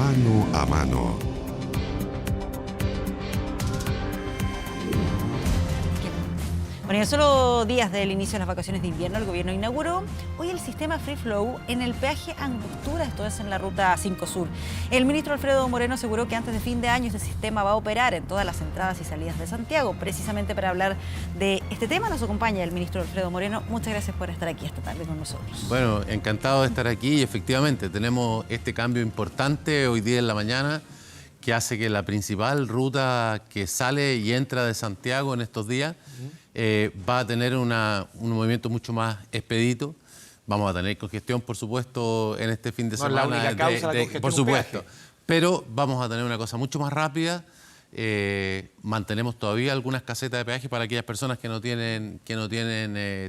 Mano a mano. Bueno, y en solo días del inicio de las vacaciones de invierno, el gobierno inauguró hoy el sistema Free Flow en el peaje Angostura, esto es en la ruta 5 Sur. El ministro Alfredo Moreno aseguró que antes de fin de año este sistema va a operar en todas las entradas y salidas de Santiago. Precisamente para hablar de este tema nos acompaña el ministro Alfredo Moreno. Muchas gracias por estar aquí esta tarde con nosotros. Bueno, encantado de estar aquí y efectivamente tenemos este cambio importante hoy día en la mañana que hace que la principal ruta que sale y entra de Santiago en estos días va a tener un movimiento mucho más expedito. Vamos a tener congestión, por supuesto, en este fin de semana. No es la única causa de la congestión, por supuesto. Pero vamos a tener una cosa mucho más rápida. Mantenemos todavía algunas casetas de peaje para aquellas personas que no tienen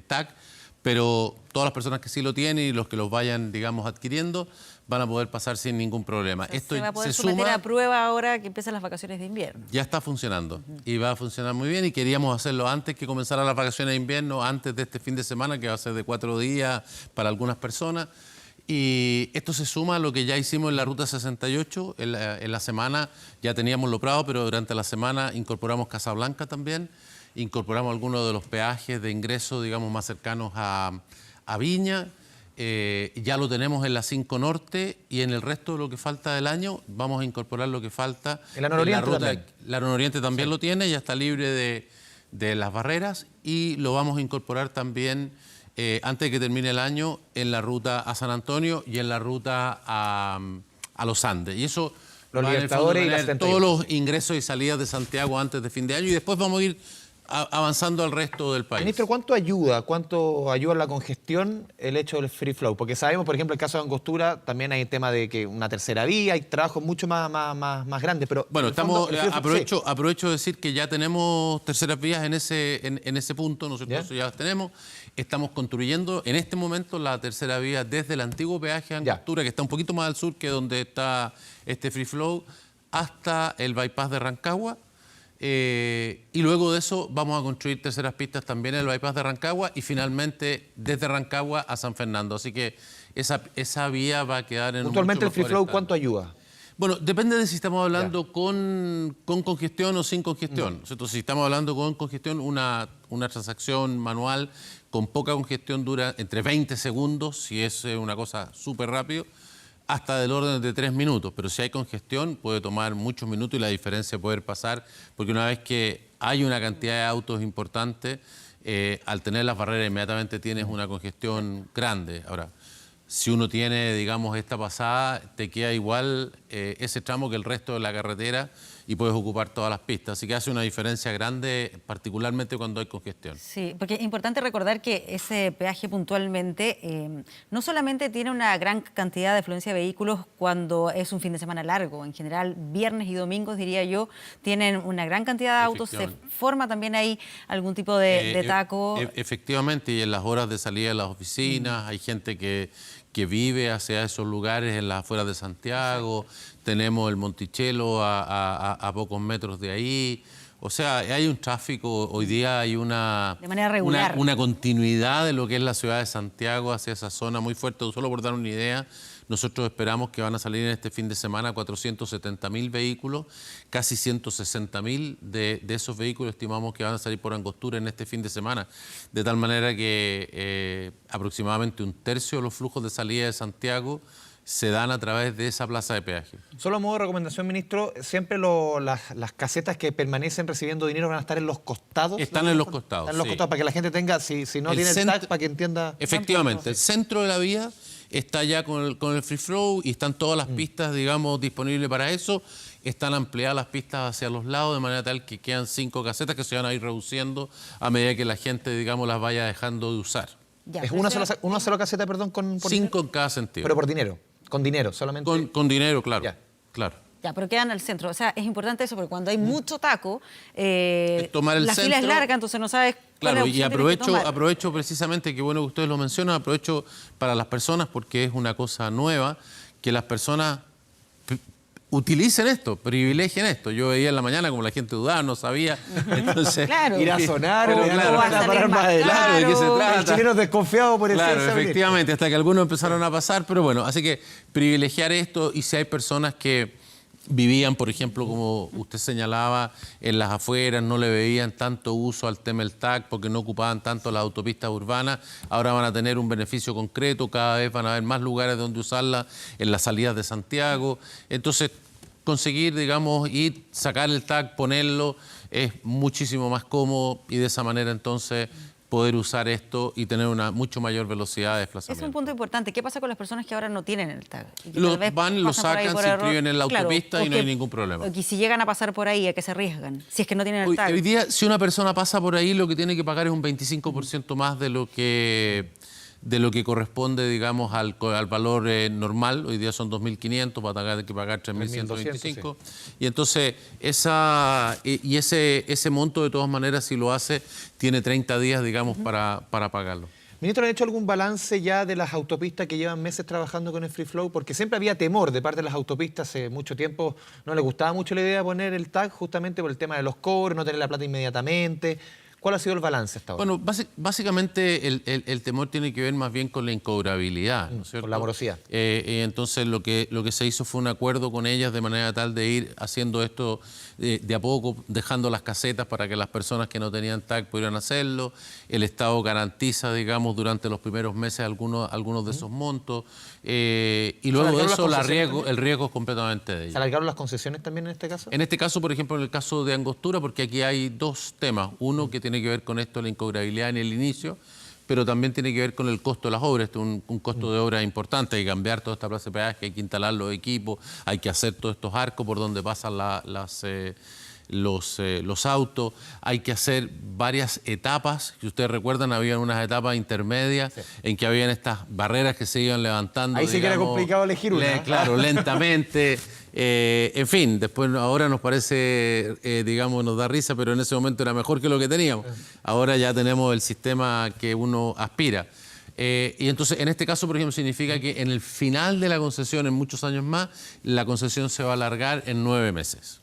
TAC, pero todas las personas que sí lo tienen y los que los vayan, digamos, adquiriendo, van a poder pasar sin ningún problema. O sea, se va a poder someter a prueba ahora que empiezan las vacaciones de invierno. Ya está funcionando y va a funcionar muy bien y queríamos hacerlo antes que comenzaran las vacaciones de invierno, antes de este fin de semana, que va a ser de 4 días para algunas personas. Y esto se suma a lo que ya hicimos en la Ruta 68. En la semana ya teníamos Lo Prado, pero durante la semana incorporamos Casablanca también. Incorporamos algunos de los peajes de ingreso, digamos, más cercanos a Viña. Ya lo tenemos en la 5 Norte y en el resto de lo que falta del año vamos a incorporar lo que falta en la Nororiente también. La Nororiente también sí lo tiene, ya está libre de las barreras y lo vamos a incorporar también antes de que termine el año en la ruta a San Antonio y en la ruta a Los Andes. Y eso los va Libertadores en el fondo y las 78. todos los ingresos y salidas de Santiago antes de fin de año y después vamos a ir avanzando al resto del país. Ministro, ¿cuánto ayuda en la congestión el hecho del free flow? Porque sabemos, por ejemplo, el caso de Angostura, también hay el tema de que una tercera vía, hay trabajos mucho más grandes, pero... Bueno, aprovecho de decir que ya tenemos terceras vías en ese punto, nosotros ya las tenemos. Estamos construyendo en este momento la tercera vía desde el antiguo peaje Angostura, que está un poquito más al sur que donde está este free flow, hasta el bypass de Rancagua. Y luego de eso vamos a construir terceras pistas también en el bypass de Rancagua y finalmente desde Rancagua a San Fernando. Así que esa vía va a quedar en puntualmente un el free flow, ¿cuánto ayuda? Bueno, depende de si estamos hablando con congestión o sin congestión. Entonces, si estamos hablando con congestión, una transacción manual con poca congestión dura entre 20 segundos, si es una cosa súper rápido, hasta del orden de 3 minutos, pero si hay congestión puede tomar muchos minutos y la diferencia puede pasar, porque una vez que hay una cantidad de autos importante, al tener las barreras inmediatamente tienes una congestión grande. Ahora, si uno tiene, digamos, esta pasada, te queda igual ese tramo que el resto de la carretera y puedes ocupar todas las pistas. Así que hace una diferencia grande, particularmente cuando hay congestión. Sí, porque es importante recordar que ese peaje puntualmente no solamente tiene una gran cantidad de afluencia de vehículos cuando es un fin de semana largo. En general, viernes y domingos, diría yo, tienen una gran cantidad de autos. Se forma también ahí algún tipo de taco. Efectivamente, y en las horas de salida de las oficinas, hay gente que vive hacia esos lugares en las afueras de Santiago. Tenemos el Monticello a pocos metros de ahí. O sea, hay un tráfico, hoy día hay de manera regular. Una continuidad de lo que es la ciudad de Santiago hacia esa zona muy fuerte. Solo por dar una idea, nosotros esperamos que van a salir en este fin de semana 470.000 vehículos, casi 160.000 de esos vehículos estimamos que van a salir por Angostura en este fin de semana, de tal manera que aproximadamente un tercio de los flujos de salida de Santiago se dan a través de esa plaza de peaje. Solo a modo de recomendación, ministro, siempre las casetas que permanecen recibiendo dinero van a estar en los costados. Están en los costados. Están en los costados, para que la gente tenga, si no tiene el TAC, para que entienda. Efectivamente, el centro de la vía está ya con el free flow y están todas las pistas, digamos, disponibles para eso. Están ampliadas las pistas hacia los lados de manera tal que quedan 5 casetas que se van a ir reduciendo a medida que la gente, digamos, las vaya dejando de usar. Ya, es una sola caseta, perdón, por 5 en cada sentido. Pero por dinero. Con dinero, solamente. Con dinero, claro. Ya. Claro. Ya, pero quedan al centro. O sea, es importante eso, porque cuando hay mucho taco, tomar el la fila es larga, entonces no sabes cuál Claro, es la y opción que tomar. aprovecho precisamente, que bueno que ustedes lo mencionan, aprovecho para las personas, porque es una cosa nueva, que las personas utilicen esto, privilegien esto. Yo veía en la mañana como la gente dudaba, no sabía. Entonces, Claro. Ir a sonar, Pero ir a claro, va a salir parar más más adelante. claro, ¿de qué se caro. trata? El chileno desconfiado por el Claro, cese abrir. efectivamente, hasta que algunos empezaron a pasar, pero bueno, así que privilegiar esto, y si hay personas que vivían, por ejemplo, como usted señalaba, en las afueras, no le veían tanto uso al tema del TAC porque no ocupaban tanto las autopistas urbanas, ahora van a tener un beneficio concreto, cada vez van a haber más lugares donde usarla en las salidas de Santiago. Entonces, conseguir, digamos, ir, sacar el TAC, ponerlo, es muchísimo más cómodo y de esa manera entonces poder usar esto y tener una mucho mayor velocidad de Es desplazamiento. un punto importante. ¿Qué pasa con las personas que ahora no tienen el tag? Y que Lo tal vez van, lo pasan por ahí sacan, por se error? inscriben en la Claro, autopista o y no hay ningún problema. O que si llegan a pasar por ahí, ¿a qué se arriesgan? Si es que no tienen el tag. Hoy día, si una persona pasa por ahí, lo que tiene que pagar es un 25% más de lo que corresponde, digamos, al valor normal. Hoy día son 2.500, va a tener que pagar 3.125. Y entonces, ese monto, de todas maneras, si lo hace, tiene 30 días, digamos, para pagarlo. Ministro, ¿han hecho algún balance ya de las autopistas que llevan meses trabajando con el Free Flow? Porque siempre había temor de parte de las autopistas, hace mucho tiempo no les gustaba mucho la idea de poner el tag justamente por el tema de los cobros, no tener la plata inmediatamente. ¿Cuál ha sido el balance hasta ahora? Bueno, básicamente el temor tiene que ver más bien con la incobrabilidad, ¿no es cierto? Con la morosidad. Entonces lo que se hizo fue un acuerdo con ellas de manera tal de ir haciendo esto de a poco, dejando las casetas para que las personas que no tenían TAC pudieran hacerlo. El Estado garantiza, digamos, durante los primeros meses algunos de esos montos. Y luego de eso el riesgo es completamente de ellos. ¿Se alargaron las concesiones también en este caso? En este caso, por ejemplo, en el caso de Angostura, porque aquí hay dos temas. Uno que tiene que ver con esto, la incobrabilidad en el inicio, pero también tiene que ver con el costo de las obras. Esto es un costo de obra importante, hay que cambiar toda esta plaza de peaje, hay que instalar los equipos, hay que hacer todos estos arcos por donde pasan los autos, hay que hacer varias etapas. Si ustedes recuerdan, había unas etapas intermedias en que habían estas barreras que se iban levantando. Ahí sí que era complicado elegir una. Claro, lentamente. En fin, después ahora nos parece, digamos, nos da risa, pero en ese momento era mejor que lo que teníamos. Ahora ya tenemos el sistema que uno aspira. Y entonces, en este caso, por ejemplo, significa que en el final de la concesión, en muchos años más, la concesión se va a alargar en 9 meses.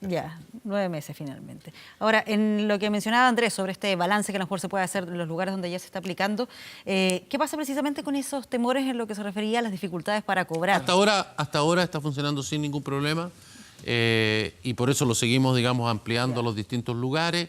Ya, 9 meses finalmente. Ahora, en lo que mencionaba Andrés sobre este balance que a lo mejor se puede hacer en los lugares donde ya se está aplicando, ¿qué pasa precisamente con esos temores en lo que se refería a las dificultades para cobrar? Hasta ahora está funcionando sin ningún problema y por eso lo seguimos, digamos, ampliando a los distintos lugares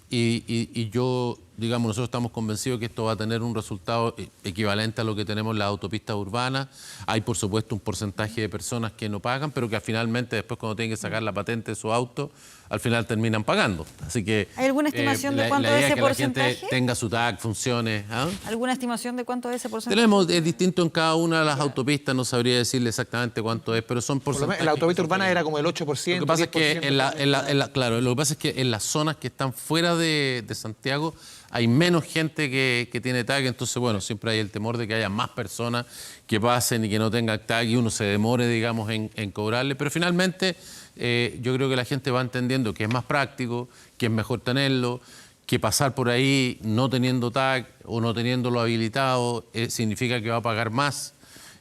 y yo, digamos, nosotros estamos convencidos que esto va a tener un resultado equivalente a lo que tenemos en las autopistas urbanas. Hay, por supuesto, un porcentaje de personas que no pagan, pero que finalmente después cuando tienen que sacar la patente de su auto, al final terminan pagando. Así que ¿hay alguna estimación de cuánto la es idea ese es que porcentaje? la gente tenga su TAC, funcione. ¿Ah? ¿Alguna estimación de cuánto es ese porcentaje? Tenemos, es distinto en cada una de las autopistas, no sabría decirle exactamente cuánto es, pero son porcentajes. En la autopista urbana era como el 8%. Lo que pasa es que 10%. claro, lo que pasa es que en las zonas que están fuera de Santiago hay menos gente que tiene TAC, entonces bueno, siempre hay el temor de que haya más personas que pasen y que no tengan TAC y uno se demore, digamos, en cobrarle, pero finalmente yo creo que la gente va entendiendo que es más práctico, que es mejor tenerlo, que pasar por ahí no teniendo TAC o no teniéndolo habilitado significa que va a pagar más.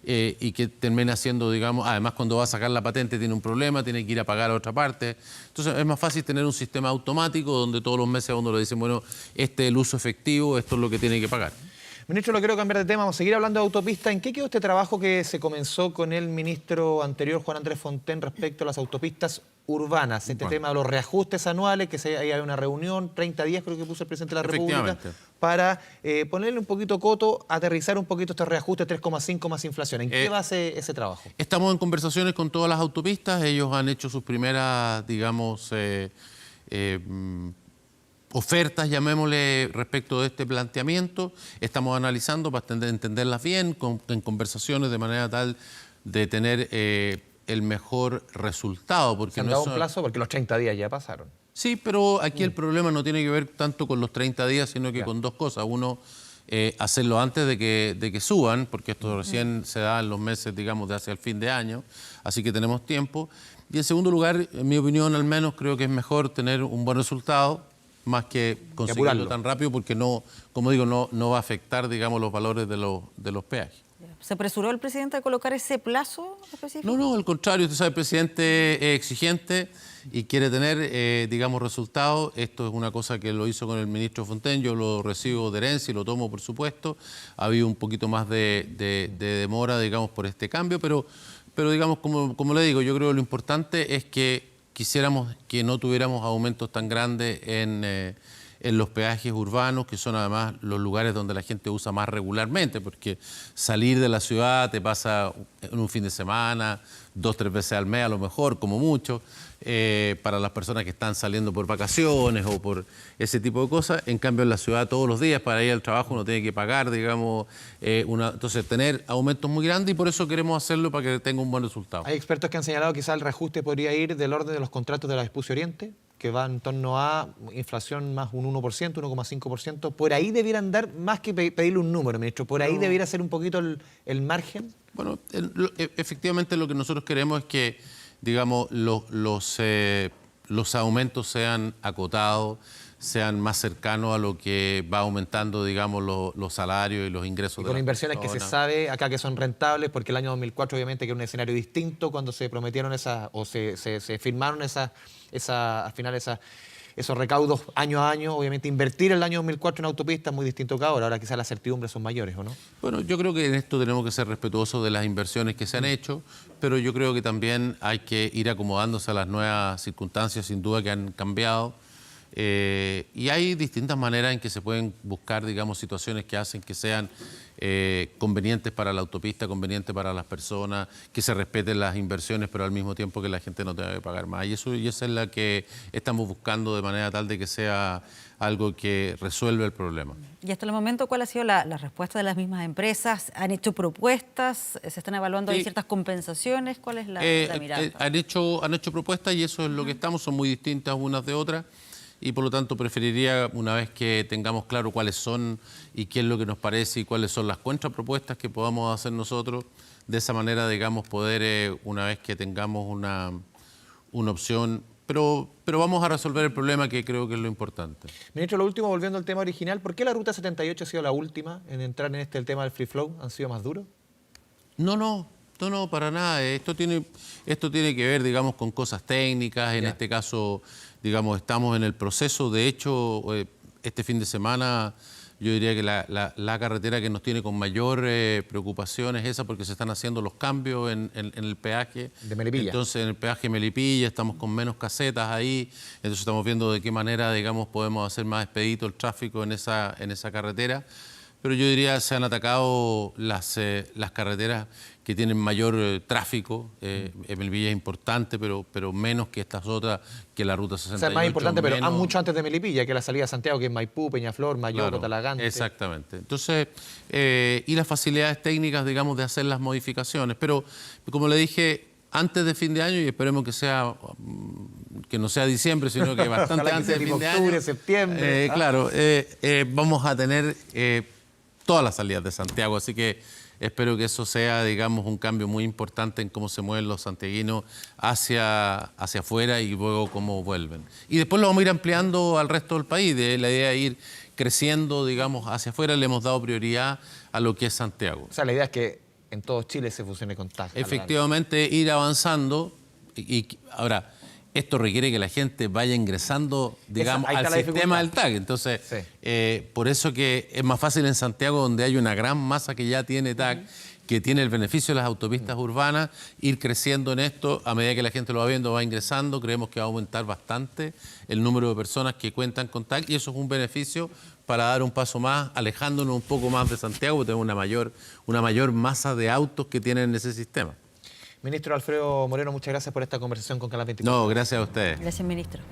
Y que termina siendo, digamos, además cuando va a sacar la patente tiene un problema, tiene que ir a pagar a otra parte. Entonces es más fácil tener un sistema automático donde todos los meses a uno le dicen, bueno, este es el uso efectivo, esto es lo que tiene que pagar. Ministro, lo quiero cambiar de tema, vamos a seguir hablando de autopistas. ¿En qué quedó este trabajo que se comenzó con el ministro anterior, Juan Andrés Fontaine, respecto a las autopistas urbanas? Este tema de los reajustes anuales, que ahí hay una reunión, 30 días creo que puso el presidente de la República, para ponerle un poquito coto, aterrizar un poquito estos reajustes 3,5 más inflación. ¿En qué va ese trabajo? Estamos en conversaciones con todas las autopistas, ellos han hecho sus primeras, digamos, ofertas, llamémosle, respecto de este planteamiento. Estamos analizando para entenderlas bien, en conversaciones de manera tal de tener el mejor resultado. Porque ¿Se han dado un plazo? Porque los 30 días ya pasaron. Sí, pero aquí el problema no tiene que ver tanto con los 30 días, sino que con dos cosas. Uno, hacerlo antes de que suban, porque esto recién se da en los meses, digamos, de hacia el fin de año, así que tenemos tiempo. Y en segundo lugar, en mi opinión al menos, creo que es mejor tener un buen resultado más que conseguirlo tan rápido, porque no, como digo, no va a afectar, digamos, los valores de los peajes. ¿Se apresuró el presidente a colocar ese plazo específico? No, no, al contrario. Usted sabe, el presidente es exigente y quiere tener, digamos, resultados. Esto es una cosa que lo hizo con el ministro Fontaine. Yo lo recibo de herencia y lo tomo, por supuesto. Ha habido un poquito más de demora, digamos, por este cambio, pero digamos, como le digo, yo creo que lo importante es que quisiéramos que no tuviéramos aumentos tan grandes en los peajes urbanos, que son además los lugares donde la gente usa más regularmente, porque salir de la ciudad te pasa en un fin de semana, 2 o 3 veces al mes a lo mejor, como mucho, para las personas que están saliendo por vacaciones o por ese tipo de cosas. En cambio, en la ciudad todos los días para ir al trabajo uno tiene que pagar, digamos, entonces tener aumentos muy grandes, y por eso queremos hacerlo para que tenga un buen resultado. Hay expertos que han señalado que quizá el reajuste podría ir del orden de los contratos de la Vespucio Oriente, que va en torno a inflación más un 1%, 1,5%. Por ahí debieran dar, más que pedirle un número, ministro, por ahí debiera ser un poquito el margen. Bueno, efectivamente lo que nosotros queremos es que, digamos, los aumentos sean acotados, sean más cercanos a lo que va aumentando, digamos, los salarios y los ingresos. Y con inversiones que se sabe acá que son rentables, porque el año 2004 obviamente que era un escenario distinto cuando se prometieron se firmaron al final esos recaudos año a año. Obviamente invertir el año 2004 en autopistas es muy distinto que ahora quizás las certidumbres son mayores, ¿o no? Bueno, yo creo que en esto tenemos que ser respetuosos de las inversiones que se han hecho, pero yo creo que también hay que ir acomodándose a las nuevas circunstancias, sin duda, que han cambiado. Y hay distintas maneras en que se pueden buscar, digamos, situaciones que hacen que sean convenientes para la autopista, convenientes para las personas, que se respeten las inversiones, pero al mismo tiempo que la gente no tenga que pagar más. Y esa es la que estamos buscando, de manera tal de que sea algo que resuelva el problema. Y hasta el momento, ¿cuál ha sido la respuesta de las mismas empresas? ¿Han hecho propuestas? ¿Se están evaluando ahí ciertas compensaciones? ¿Cuál es la mirada? Han hecho propuestas, y eso es lo que estamos, son muy distintas unas de otras. Y por lo tanto preferiría, una vez que tengamos claro cuáles son y qué es lo que nos parece y cuáles son las contrapropuestas que podamos hacer nosotros, de esa manera, digamos, poder, una vez que tengamos una opción, pero vamos a resolver el problema, que creo que es lo importante. Ministro, lo último, volviendo al tema original, ¿por qué la Ruta 78 ha sido la última en entrar en el tema del free flow? ¿Han sido más duros? No, para nada. Esto tiene que ver, digamos, con cosas técnicas. En este caso, digamos, estamos en el proceso. De hecho, este fin de semana yo diría que la carretera que nos tiene con mayor preocupación es esa, porque se están haciendo los cambios en el peaje. De Melipilla. Entonces, en el peaje Melipilla estamos con menos casetas ahí. Entonces, estamos viendo de qué manera, digamos, podemos hacer más expedito el tráfico en esa carretera. Pero yo diría que se han atacado las carreteras que tienen mayor tráfico. Melipilla es importante, pero menos que estas otras, que la Ruta 68. O sea, más importante, pero mucho antes de Melipilla, que la salida a Santiago, que es Maipú, Peñaflor, Mayoco, claro, Talagante. Exactamente. Entonces, y las facilidades técnicas, digamos, de hacer las modificaciones. Pero, como le dije, antes de fin de año, y esperemos que no sea diciembre, sino que bastante antes de fin de año. Octubre, septiembre. Claro, vamos a tener todas las salidas de Santiago, así que espero que eso sea, digamos, un cambio muy importante en cómo se mueven los santiaguinos hacia afuera y luego cómo vuelven. Y después lo vamos a ir ampliando al resto del país. La idea es ir creciendo, digamos, hacia afuera. Le hemos dado prioridad a lo que es Santiago. O sea, la idea es que en todo Chile se funcione con TAG. Efectivamente, ir avanzando. Y ahora, esto requiere que la gente vaya ingresando, digamos, al sistema del TAG. Entonces, sí, por eso que es más fácil en Santiago, donde hay una gran masa que ya tiene TAG, que tiene el beneficio de las autopistas urbanas, ir creciendo en esto. A medida que la gente lo va viendo, va ingresando. Creemos que va a aumentar bastante el número de personas que cuentan con TAG, y eso es un beneficio para dar un paso más, alejándonos un poco más de Santiago, porque tenemos una mayor masa de autos que tienen ese sistema. Ministro Alfredo Moreno, muchas gracias por esta conversación con Canal 24. No, gracias a ustedes. Gracias, ministro.